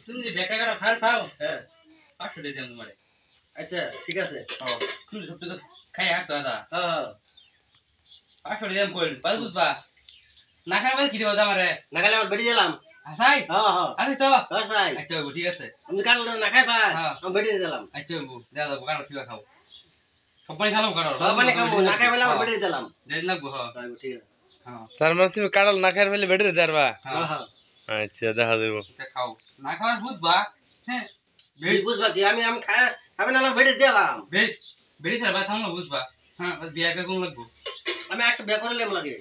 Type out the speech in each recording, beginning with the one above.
তুমি যে বেটা কাটা খাল খাও হ্যাঁ 500 দিয়ে দেন তোমারে আচ্ছা ঠিক আছে তুমি সব তো খাই আসছো দাদা হ্যাঁ 500 দিয়ে দেন কইল পাঁচ বুঝবা না খাই বলে কি দেব আমারে না খেলে আমার বেড়ে দিলাম হাসাই হ্যাঁ হ্যাঁ আরে তো হাসাই আচ্ছা ঠিক আছে আমি কাটলে না খাই ভাই আমি বেড়ে দিলাম আচ্ছা বু দাদা কাটা কি খাও সবাই খালো কাটা সব মানে খাবো না খাই বলে আমার বেড়ে দিলাম দেন লাগবো হ্যাঁ ঠিক আছে হ্যাঁ তার মানে তুমি কাঁঠাল না খাইলে ফেলে বেটে দেবা হ্যাঁ হ্যাঁ আচ্ছা দেখা দেবো খাও না খাওয়ার বুঝবা হ্যাঁ বেড়ে বুঝবা কি আমি খাই আমি না বেড়ে দিলাম বেশ বেড়ে স্যার ভাই থামো বুঝবা হ্যাঁ বিয়া কে কোন লাগবো আমি একটা বিয়া করে লেম লাগে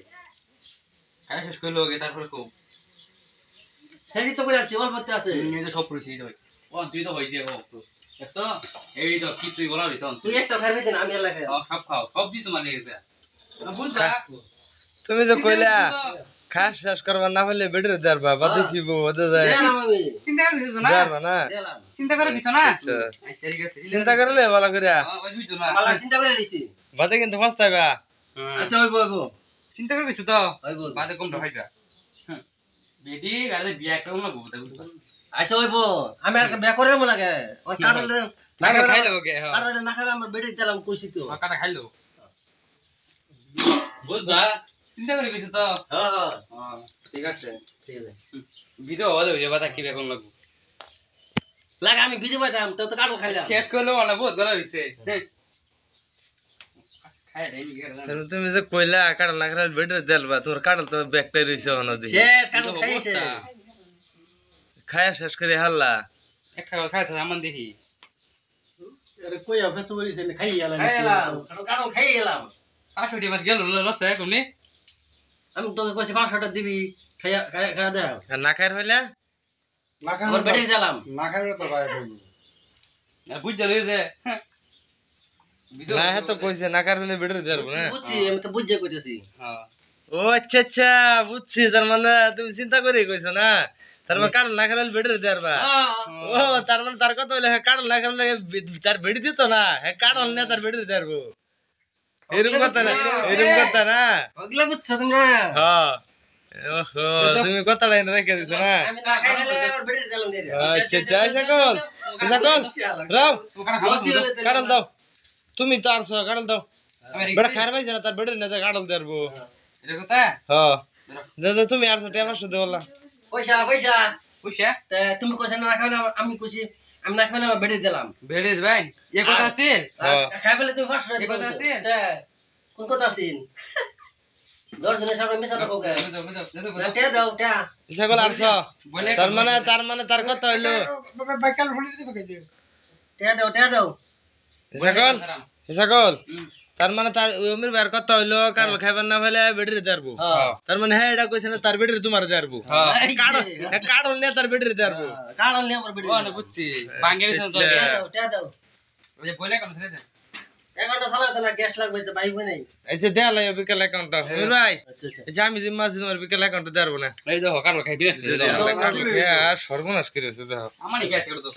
খাই শেষ করলো আগে তারপরে খুব সেটি তো করে আছে অল্প আছে এই তো সব করেছি তো ও তুই তো হইছে ও তো দেখছো এই তো কি তুই বলা হইছ তুই একটা খাবি না আমি এলা খাই সব খাও সব দি তোমার লেগেছে বুঝবা তুমি যে কইলা খাস শেষ করবা না হলে বেটে দেবা বাদে কি বলতে যায় দিলাম আমি চিন্তা করে দিছো না দেবা না দিলাম চিন্তা করে দিছো না আচ্ছা আচ্ছা ঠিক আছে চিন্তা করলে ভালো করে ওই বুঝছো না ভালো চিন্তা করে লিছি বাদে কিন্তু পস্তাইবা আচ্ছা ওই বলবো চিন্তা করে দিছো তো ওই বল বাদে কম তো হইবা বেদি গালে বিয়া কেমন লাগবো বুঝবা আচ্ছা ওই বল আমি একটা বিয়া করে লেম লাগে ওর কাটলে না না খাই খাই লও কে হ্যাঁ কাটলে না খাইলে আমার বেড়ে দিলাম কইছি তো কাটা খাইলো বুঝবা চিন্তা করে দিছো তো হ্যাঁ হ্যাঁ ঠিক আছে ঠিক আছে ভিডিও হলো যে বাতা কি রকম লাগবো লাগে আমি বিজে পাইতাম তো কাটল খাইলাম শেষ করলো না বহুত গলা দিছে খাই রে নি করে তাহলে তুমি যে কইলা কাঁঠাল না খাইলে বেটে দেবা তোমার কাঁঠাল তো ব্যাগটাই রইছে অনদি শেষ কাটল খাইছে খায়া শেষ করে হাল্লা একটা খাই তো আমান দেখি আরে কই আপনি তো বলিছেন খাই এলাম খাইলাম কাটল খাই এলাম 500 টাকা গেল লসে কমনি আমি তোকে কইছি 500 টাকা দিবি খাইয়া খাইয়া খাইয়া দে আর না খাইর হইলে না খাই আমার বেড়ে দিলাম না খাইবে তো ভাই কইনি বুঝ যাবে যে না হে তো কইছে না খাইর হইলে বেটে দেবো না বুঝছি আমি তো বুঝে কইতেছি হ্যাঁ ও আচ্ছা আচ্ছা বুঝছি তার মানে তুমি চিন্তা করে কইছো না তার মানে কাঁঠাল না খাইলে বেটে দেবা ও তার মানে তার কথা হইলে কাঁঠাল না খাইলে তার বেড়ে দিত না হ্যাঁ কাঁঠাল না তার বেটে দেবো এরকম কথা না এরকম কথা না ওগুলা বুঝছো তোমরা হ্যাঁ ওহো তুমি কথাটা এনে রেখে দিছো না আমি না খাইলে আমার বেড়ে দিলাম রে আচ্ছা আচ্ছা সকল সকল রাও কাঁঠাল দাও তুমি তো আরছো কাঁঠাল দাও বেটা খার পাইছ না তার বেটে না কাঁঠাল দেবো এটা কথা হ্যাঁ দাদা তুমি আরছো টাকা পাঁচশো দে বললা পয়সা পয়সা পয়সা তা তুমি কইছ না খাইলে আমি কইছি আমি না খাইলে আমার বেড়ে দিলাম বেড়ে ভাই এ কথা আছে খাই ফেলে তুমি 500 টাকা এই কথা আছে? কোন কথা আছেন 10 জনের সামনে মিছা কথা কোকে টা দাও টা সকল আরছো বলে তার মানে তার কথা হইলো বাইকাল ফুলি দিতে কই দে টা দাও সকল সকল তার মানে তার উমির বার কথা হইলো কাঁঠাল খাইবার না হইলে বেটে দেবো তার মানে হ্যাঁ এটা কইছে না তার বেটে তোমার দেবো কাঁঠাল নিয়ে তার বেটে দেবো কারণ নিয়ে আমার বেড়ে ও না বুঝছি বাঙ্গে গেছে টা দাও ওই যে বলে কেন ছেড়ে দেন এগারোটা চালাতে না গ্যাস লাগবে তো ভাই নাই আচ্ছা দেয়া লাগে বিকেল অ্যাকাউন্টটা উমির ভাই আচ্ছা আচ্ছা আচ্ছা আমি জিম্মা আছি তোমার বিকেল অ্যাকাউন্টে দেবো না এই দেখো কারণ খাই দিলে সর্বনাশ করেছে দেখো আমারই গ্যাস করে তো